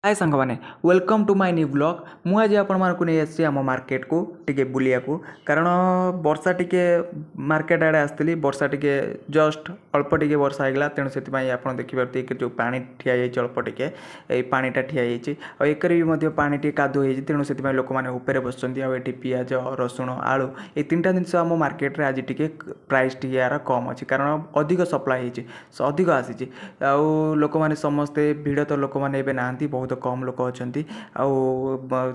हाय सांग मैंने welcome to my new blog मुझे आपण नहीं आसी आम मार्केट को टिके बुलिया को कारण वर्षा टिके मार्केट आड़े आसती वर्षा टिके जस्ट अल्प टिके वर्षा होगा तेणु से आप देखिए जो पानी ठिया अल्प टिके पानीटा ठिया एक भी पानी टी कादु तेणु से लोक मैंने उपरे बस पिज रसुण आलू ये तीन टा जिन आम मार्केट आज टिके प्राइस टी यार कम अच्छी कारण अधिक सप्लाई अधिक आसी लोक मैंने समस्ते भिड़ तो लोक मैंने ना बहुत कम लोक अच्छा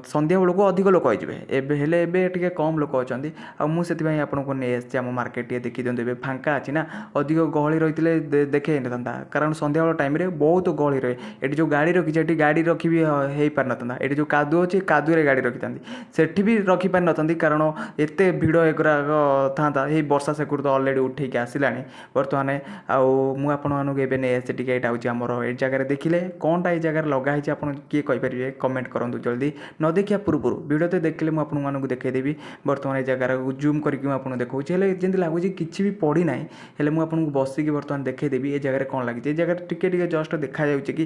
संध्या बेलू अधिक लोक होते कम लोक अच्छा मुझे आपको नहीं आसी आम मार्केट टे देखी दिखाते फांका अच्छी ना अधिक गहली रही देखे था कारण संध्या बेल टाइम बहुत गहली रहे ये जो गाड़ी रखी ये गाड़ी रखी भी हो पार ना ये जो कादुଅ अच्छे कादुए गाड़ी रखी था सेठी भी रखी पार ना कारण एत भिड़ एगुराक था ये वर्षा सेकुर तो अलरेडी उठेक आसला बर्तमान आपको नहीं आसी टे यहाँ हूँ आमर ये जगह देखिले कौनटा ये जगह लगाई आप किए कहींपारे कमेंट करूँ जल्दी न देखा पूर्व वीडियो तो देखिले मुझे देखईदेवी बर्तमान जगार जूम करके मुझे देखा जमी लगुच कि भी पड़ी ना मुझे बसिकी बर्तमान देखईदेवी ये जगह कौन लगी जगह टिके जस्ट देखा कि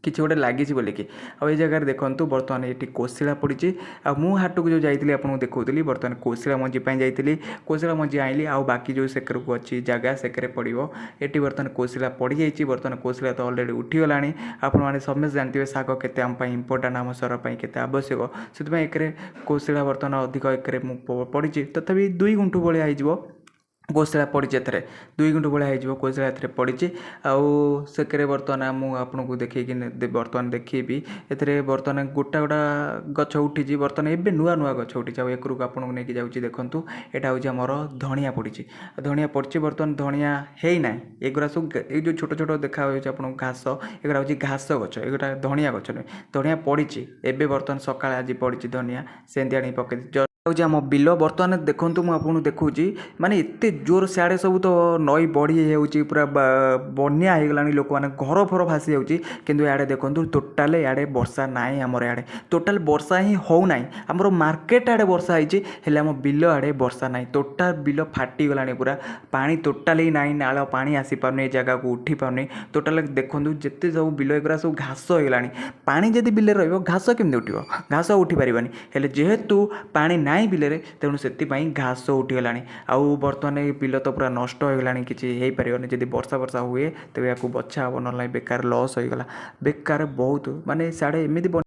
किसी गोटे लगी बोलिकी ये जगह देखूँ बर्तमान ये कोशिला पड़ी मु हाट को जो जाइली आपको देखी बर्तमान कोशिला मंजी जाइली कोशिला मंजी आइली आ बाकी जो सेकर को अच्छी जगह सेकर पड़ो ये बर्तमान कोशिला पड़ जाइए बर्तमान कोशिला तो अलरेडी उठीगला आपने समस्त जानते साग के आम इंपोर्टाट आम शहर के आवश्यक से एक कोशिला बर्तमान अधिक एक पड़ी तथापि 2 गुंठु भाया कोशिला पड़ी एथे 2 गुंठु भाया हो कोशिला ए पड़ी आके बर्तमान मुझे देखी बर्तमान देखी ए बर्तमान गोटा गोटा गछ उठी बर्तमान एवं नुआ नुआ गछ उठी एक आपको लेकिन जाऊँगी देखूँ यहाँ हूँ आमर धनिया पड़ी बर्तमान धनिया है ना एगुरा सब ये छोट छोट देखा आप घास एगुरा हूँ घास गछ एगुरा धनिया गछ नहीं धनिया पड़ी एवं बर्तमान सकाଳେ आज पड़ी धनिया सेमती आनी पकई हूँ आम बिल बर्तमान देखूँ मुझे देखी माने एत जोर सियाड़े सब तो नई बढ़ी हो पूरा बन्या होगला लोक मैंने घर फर भासी जाऊँगी इे देखूँ टोटाल इे वर्षा नाई आमर इे टोटाल वर्षा ही हो ना आमर मार्केट आड़े वर्षा होती आम बिल आड़े वर्षा ना टोटाल बिल फाटीगला पूरा पानी टोटाल ही ना नाल पानी आसी पारनी जगह को उठी पारनी टोटाल देखूँ जिते सब बिल एगुरा सब घास होगला पानी जदि बिल घास केमती उठो घास उठी पारे जेहेतु पानी ना बिल तेणु से घास उठीगला आउ बर्तमान बिल तो पूरा नष्ट होगला किसी पारे जब वर्षा वर्षा हुए तेज या बछा हम ना बेकार लॉस होगला बेकार बहुत माने साढ़े एमती